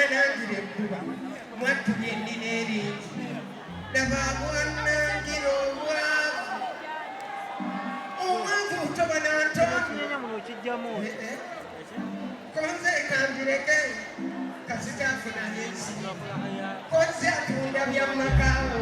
nanangire kuba mwattu byendina eringi laba bwannangira obwavu omwavu butoba nantono konze kambireke kasitafuna yensi konze atunda byamakawo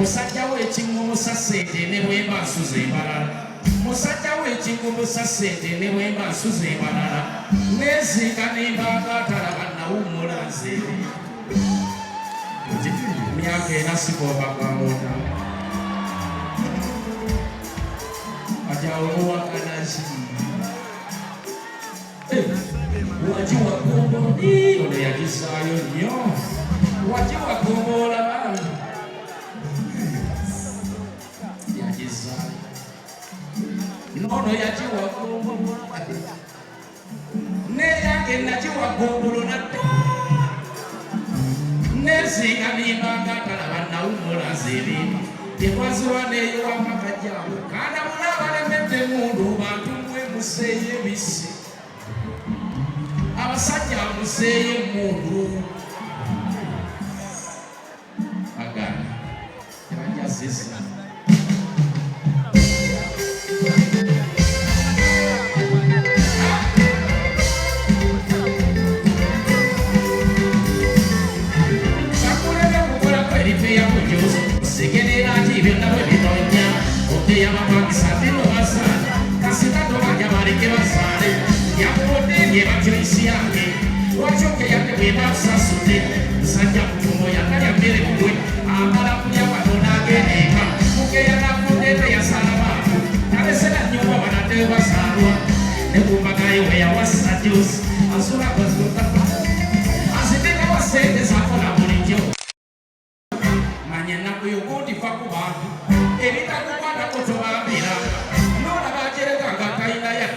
musajja w'ekingumusa ssente ne bwemba nsuza embalala musajja w'ekingumusa ssente ne bwemba nsuza embalala neeziika nembanga atalaba nawummula nzeere myaka era sikobagamuta ajawo muwakanazi wajiwa gomboli ono yagisaayo nnyo wajiwa gombola bantu yagisaayo nono yajiwa gombolo neyange najiwa gombolo nadda nezinga nimbanga talaba nawummula nzeerima tebwaziwa neyowamakajjamu kana munabalemedde mundu bantu mwe museeyo ebisi abasajja museeyo emundu agana tebajjazisa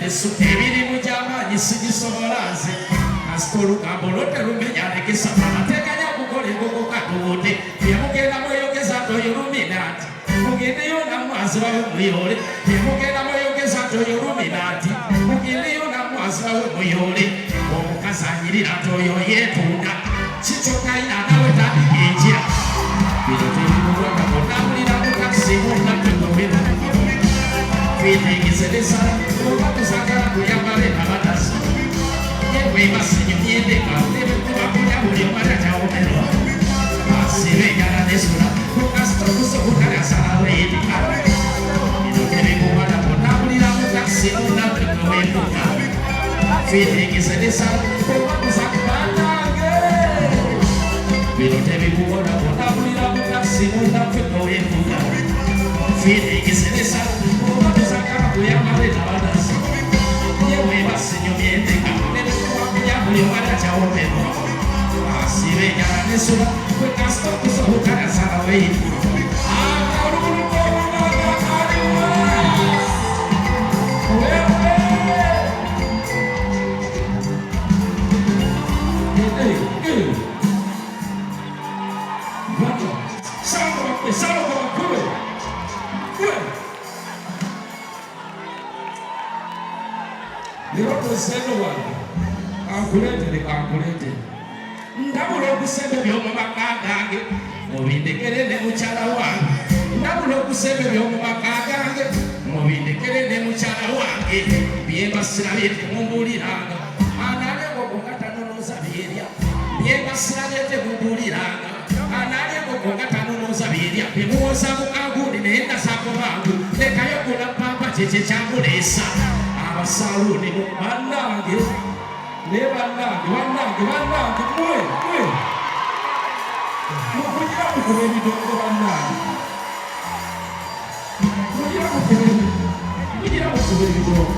ebirimu gy'amaanyi sigisobolaze kasita olugambo loterumenya atekanya kukola egogo katuwude yemugenda mweyogeza nti oyo luminaati mugendeyo namwazi bawe muyole yemugenda mweyogeza nti oyo luminaati mugendeyo namwazi bawe muyole omukazi anyirira nti oyo yeetunda kikyokayina nawe tandigenjira bino tebimulwaka bonamulira mutakisi munapegoberu kwetegezereza oba kuzagala kuyambale abatasi yebwebasinyo myendeka nebekubakulya buli omala kyawomero asibengala nesula kukasitokusobutalasalaweedika bino tebikuwala bonamulira mutakisi munapegoberuka kwetegezereza oba kuzakubanange bino tebikuwala bonamulira mutakisi munapegoberuka kwetegezereza kuyambale abatasi yebwebasinyo myendeka nebekubakulya buli omala kyawomero asibengala nesula kukasitokusobutalasalaweedika kankulete ndabula okusema ebyomumaka gange mubindekere ne mukyala wange ndabula okusema ebyomumaka gange mubindekere ne mukyala wange byembasira byetemumbuliranga analegoko nga tanonoza byerya byembasira byetemumbuliranga analegoko nga tanonoza byerya bemuwoza mukaguni naye ndasako bangu lekayo kuna papa kyekye kyamuleesa abasaluni mu bannange ne bannange mwe mukugira mukuba ebidongo bannange mukugira mukuba ebidongo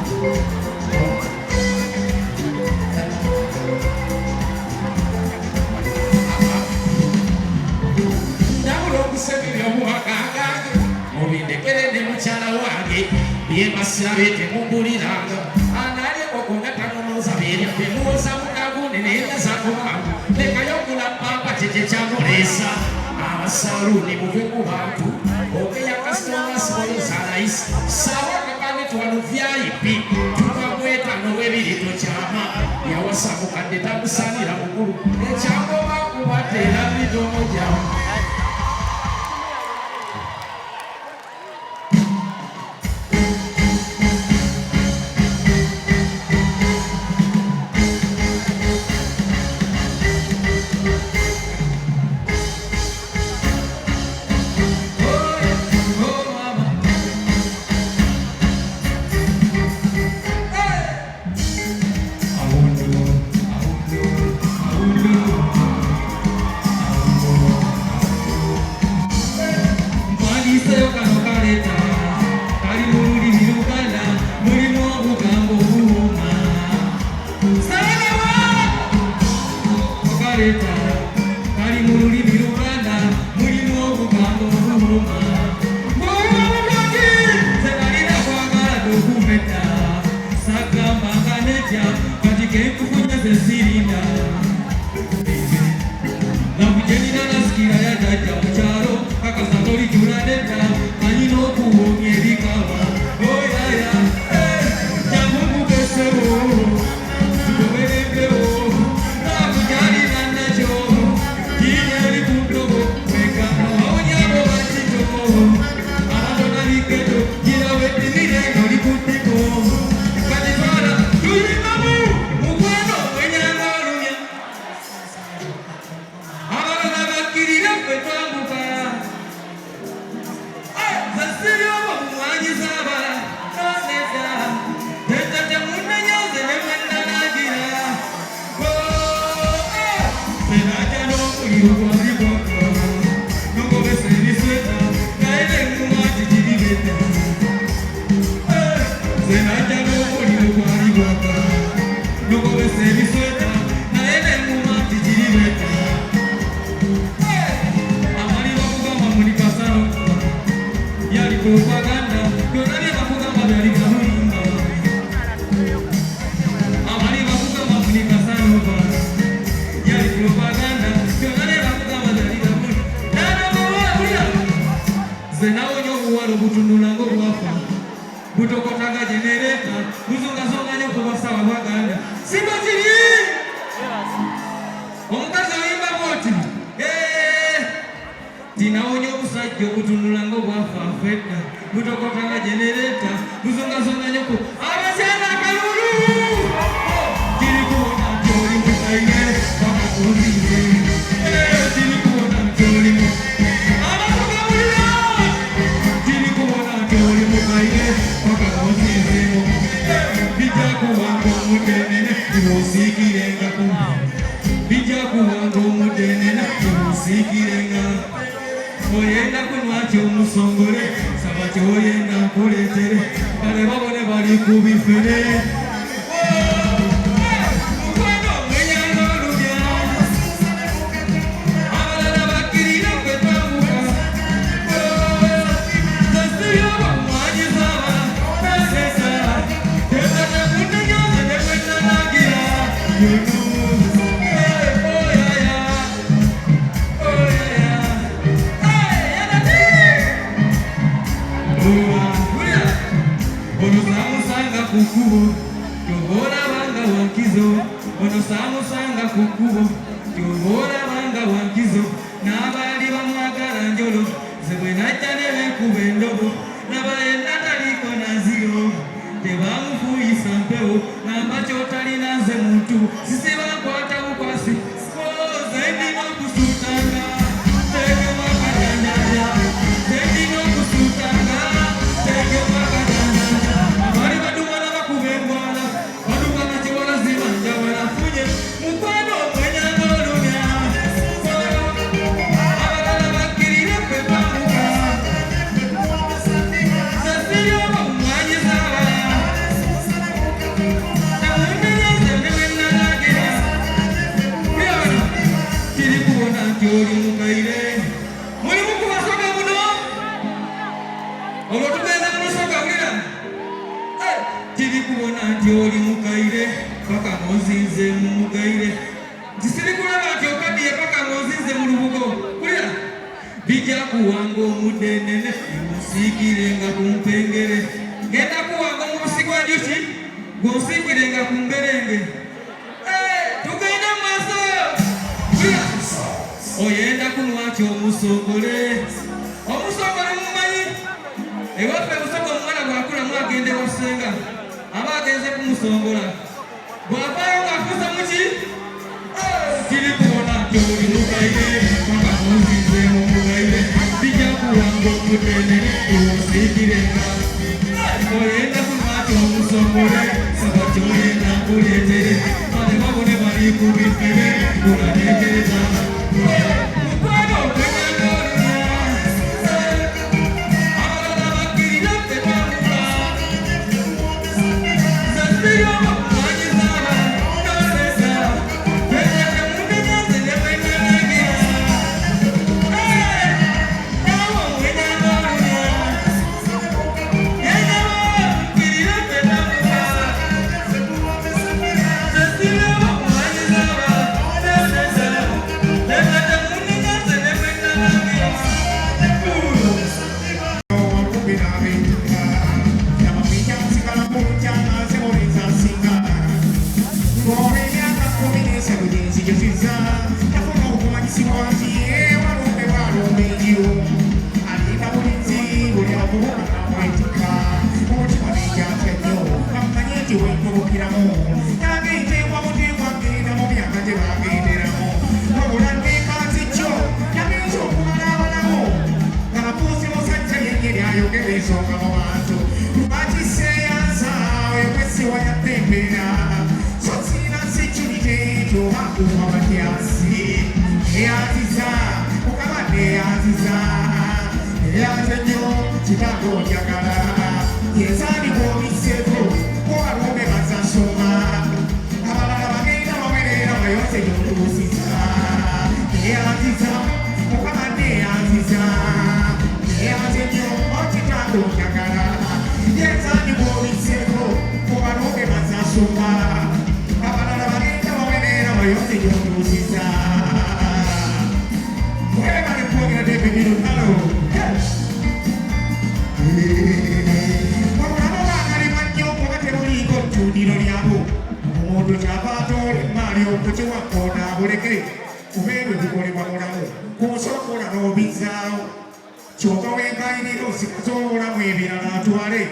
ndabula okusema ebyomumaka gange mubindekere ne mukyala wange byembasira byetemumbuliranga analyekoko nga tanonoza byerya bemuwoza mukaguni naye gazakubangu lekayo okula papa kyekye kyamuleesa abasaluni muve ku bantu ogeya kasitomasibolozalayisi sawa kakane twano vip tubamwetano webiri tokyama yawasa mukadde tamusanira mukulu ekyagoma kubateera midomo gyamu Oh bavubuka bamwetika omutima nenjatyanyo bamanye nti wenkubukiramu nagenteebwa muteebwa genda mu myaka gye bagenderamu wabula nekaazijjo nagenza okumala abalamu nga bafuusi musajja yennyeri ayogera ensonga mu bantu bakiseeyanza ekwesiwa yadde embeera so sirina security tobakuuma batyasi eyanziza mukama neyanziza eyanze nnyo kitango njagala yezaanibwa obiseko kubalume bazasoma abalala bagenda bawereera bayonze gyontuusiza eyanziza mukama neyanziza eyanze nnyo kitango njagala yezaanibwa obiseko kubalume bazasoma abalala bagenda bawereera bayonze gyontuusiza Everybody put your David Bill. Hello. Yes. Omuntu ky'abaatoola emaali okukiwakkoona abuleke kubeerwe bikolebwa mulamu kumusookola n'obizzaawo kyokka wenkayirira osikaze obulamu ebirala atwale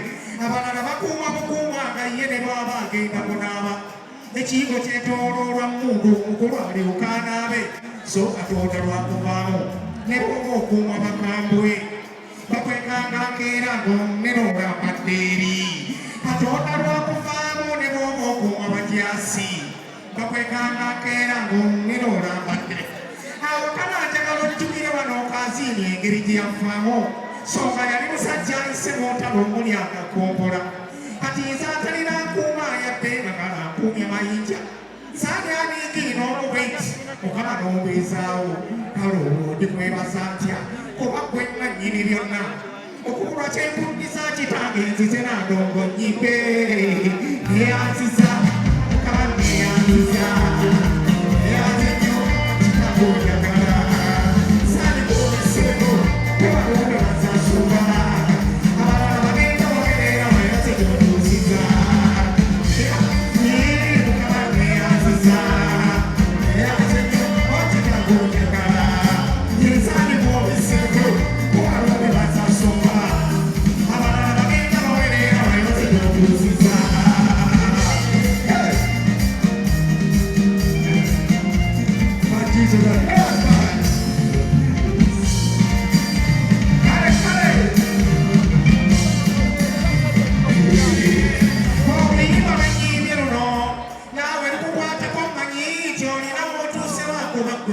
abalala bakuuma bukuuma nga ye ne bwaba agenda kunaaba ekiyigo kyetooloolwa mundu omukulu alyoka anaabe so katonda lwakuvaamu ne bwoba okuuma bakambwe bakwekanga nkeera ng'omunenoola amadde eri katonda lwakuvaamu ne bwoba okuuma batyasi bakwekanga nkeera ng'omunenoola amadde awo kananjagala ojjukire wano okaziini engeri gye yafaamu so nga yali musajja ayise n'otalo omuli akakombola kati nze atalina nkuuma yadde nga galankuumya mayinja saanyanigi n'olubeti mukama n'obeezaawo kale olwo ndikwebaza ntya kuba gwe nannyini byonna okubulwa kyenkuddiza kitange nzize nandongo nnyimbe neyanziza mukama neyanziza neyanze nnyo kitango njagala saanikuobiseeko kubalume bazasoma abalala bagenda bawereera bayoze gyontuusiza mukama neyanziza neyanze nnyo kitango njagala yezaanibwa obiseko kubalume bazasoma abalala bagenda bawereera bayoze gyontuusiza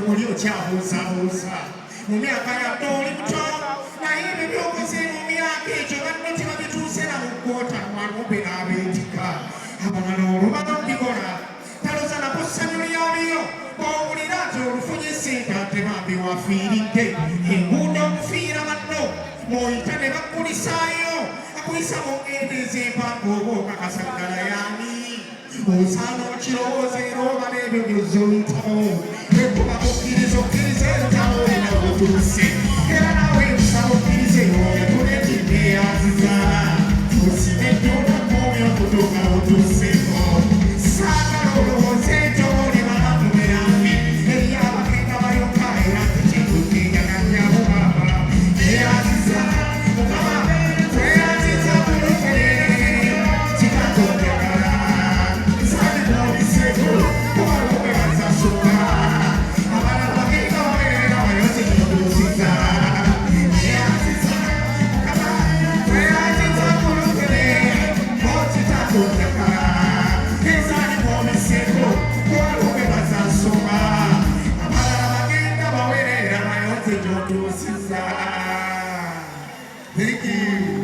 Muli okyabuusabuusa mu myaka yadde oli muto naye ebyo byokoze mu myaka ekyo banne tebabituuse na mu ggota mwalume n'abeetika abalala olumala okubikola taloza nako ssanyu lyabyo bw'owulira nti olufunye sente ate bambi wafiiridde enguudo okufiira banno mw'oyita ne bakkulisaayo akuyisa mu ngendeeza empanga oba okakasa ddala yaani osaana okirowooza era oba n'ebyo by'ozzoyitamu ekuba mukkiriza okkiriza entawo olina butuuse era naawe nsaba okkirize oyatule nti neyanziza osime ddyonakuumi okutuuka otuuseko saagala olowooza ento oli balamume yambi eriyo abagenda bayoka era tikikutinyaganyabo baba neyanziza mukama tweyanziza bulungi kitango njagala nsabibwa obiseko kubalume bazasoma abalala bagenda baweerera bayoze gyontuusiza neyanziza mukama tweyanziza bulungi kitango njagala enzaalibwa obiseko kubalume bazasoma abalala bagenda baweerera bayoze gyontuusiza. Thank you.